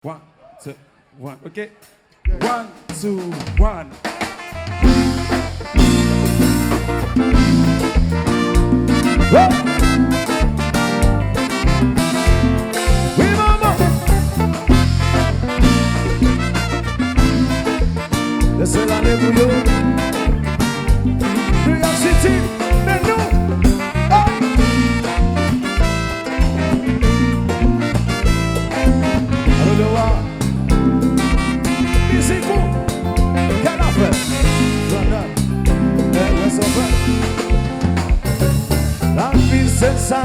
One, two, one. Okay. 1, 2, 1. Whoa! We mama. Let's say hallelujah. New York City, menu. Hallelujah. Musique. Quelle affaire? La vie c'est ça,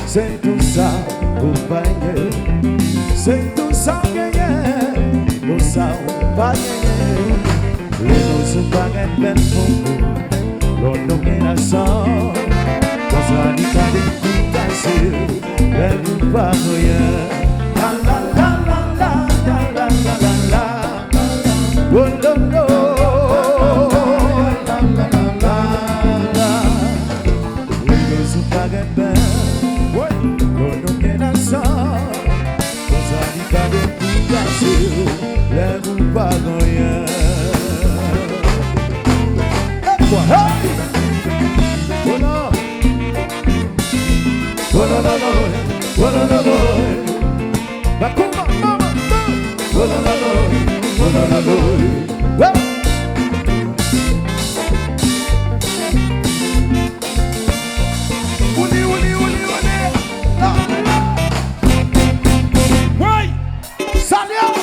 c'est tout ça pour payer. C'est tout ça gagner, tout ça pas gagner. Les nous sont pas gagner pour vous, l'on nous la sang. Quand ça dit qu'à des coups cassés, les nous pas rien. La la la la la la la la la. Oh no no. Lève pas rien. Hey! Oh non! Oh non non non! Oh non non non! Ma comba mama! Oh non non non! Oh non non non! Ouais! Ouli ouli ouli ouli! Ah! Ouais! Salut!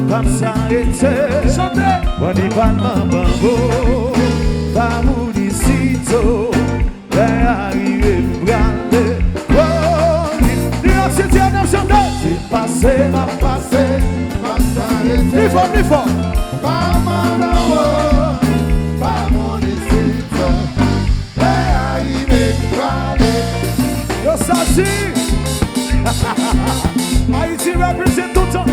Comme ça était, on dit pas de mambo, pas mou d'ici, t'es arrivé, regardez, oh, New York City, on a chanté, c'est passé, m'a passé, comme ça était, plus fort, pas mambo, pas mou d'ici, t'es arrivé, regardez, yo ça Haïti représente tout le temps.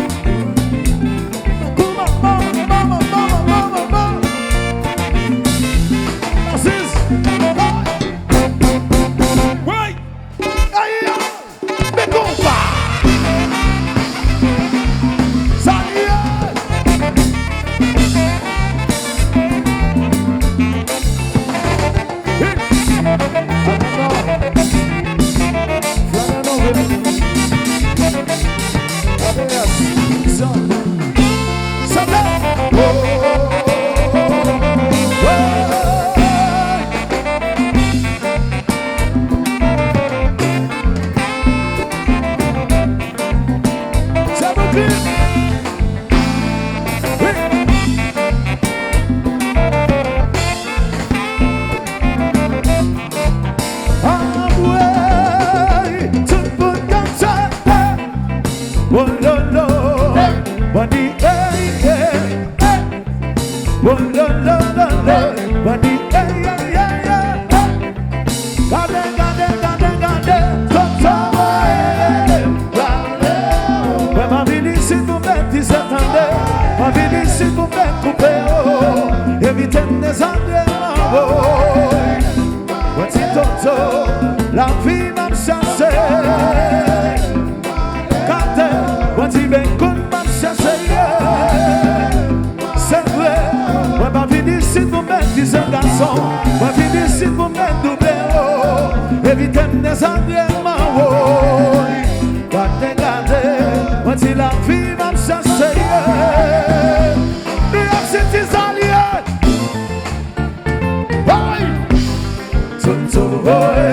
La vie m'a chassé, quand il vient qu'on m'a chassé, c'est vrai. Moi ma vie ici pour mettre 10 garçons, ma vie ici pour mettre double, éviter des agréments, pas te garder, quand il la vie m'a chassé, New York City alliés, boy, tout boy.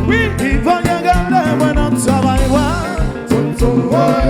Oui, il va y avoir moi dans le travail, tout boy.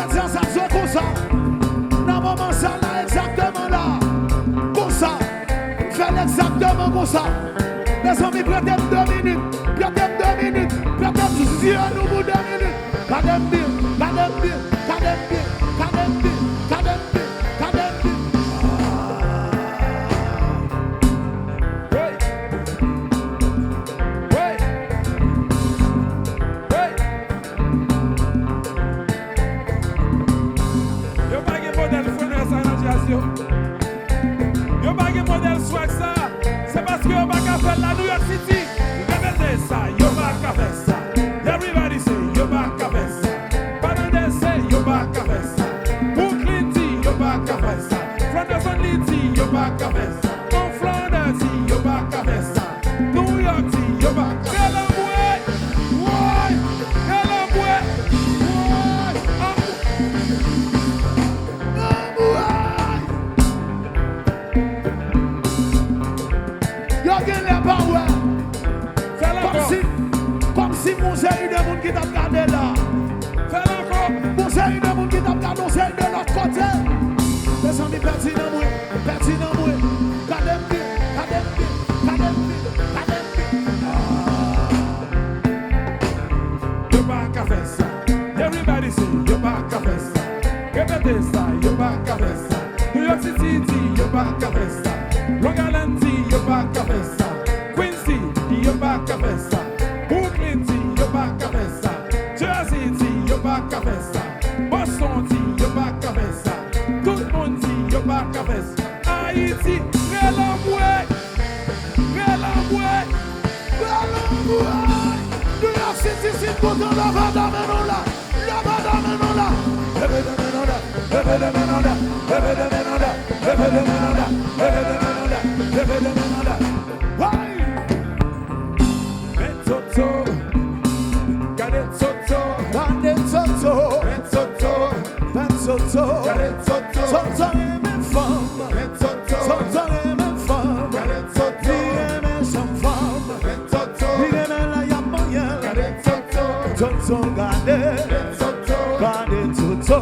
va dire ça, c'est comme ça. Dans le moment ça là, exactement là. Comme ça. Fais exactement comme ça. Les amis, prêtez 2 minutes. Prêtez 2 minutes. Prêtez tous yeux à nous pour 2 minutes. Kadem bien, kadem bien, kadem bien, kadem bien, kadem bien, kadem bien. Yo pas de modèle fondé ça dans jazz yo. Yo pas de modèle swag ça. C'est parce que yo pas qu'à faire la New York City. Répétez ça, yo pas qu'à faire ça. Everybody say yo pas qu'à faire ça. Paradise say yo pas qu'à faire ça. Brooklyn dit yo pas qu'à faire ça. Fronderson dit yo pas qu'à faire ça. Mont Flanders dit yo pas qu'à faire ça. New York dit yo pas qu'à faire ça. Comme si mon série de monde qui t'a regardé là. Fais encore. Mon série de monde qui t'a regardé, on série de l'autre côté. Les amis pertinents, moi, pertinents, moi. Kadem bien, kadem bien, kadem bien, kadem bien. Yo pas qu'à faire ça. Everybody say yo pas qu'à faire ça. Répétez ça, yo pas qu'à faire ça. New York City dit yo pas qu'à faire ça. Long Island dit yo pas qu'à faire ça. Quincy dit yo pas qu'à faire ça. Brooklyn dit yo pas qu'à faire ça. Jersey dit yo pas qu'à faire ça. Boston dit yo pas qu'à faire ça. Tout le monde dit yo pas qu'à faire ça. Haïti, relamboué, relamboué, relamboué. New York City, c'est pour ton lavada menola. Lavada menola. Lavada menola. Lavada menola. Lavada menola. Lavada menola. Lavada menola. Lavada menola. Why? Toto, Gade Toto, Gade Toto, Toto, Toto, Gade Toto, Toto est mes femmes, Toto est mes femmes, il aime sa femme, il aime la yamoyenne, Toto Gade, Gade Toto,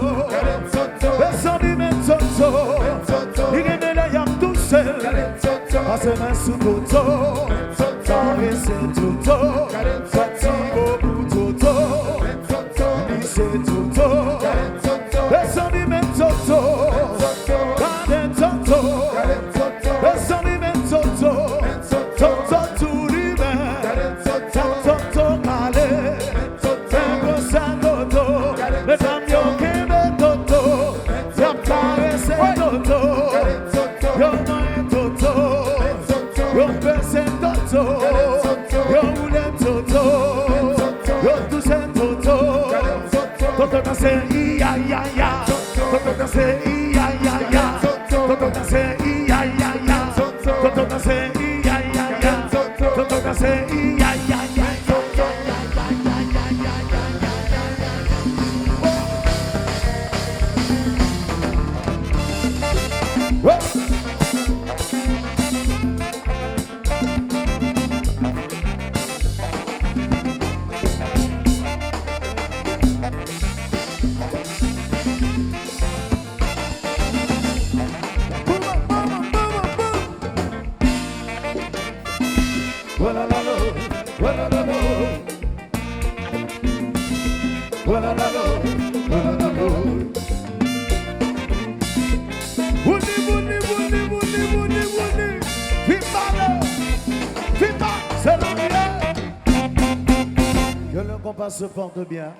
personne mais Toto, il aime la yam tout seul, passe main sous Toto, c'est Toto, fatigue pour Toto, c'est Toto, personne mais Toto, Gade Toto, personne mais Toto, Toto tout l'hiver, Toto calé, Tego sa Toto, les camions qui me Toto, y'a caressé Toto, y'a moyen Toto, y'a percé Toto, y'a roulé Toto, y'a touché Toto, Toto danse iya ya ya, Toto danse iya ya ya, Toto danse iya ya ya, Toto danse iya ya ya, Toto danse iya ya ya. Que le compas se porte bien.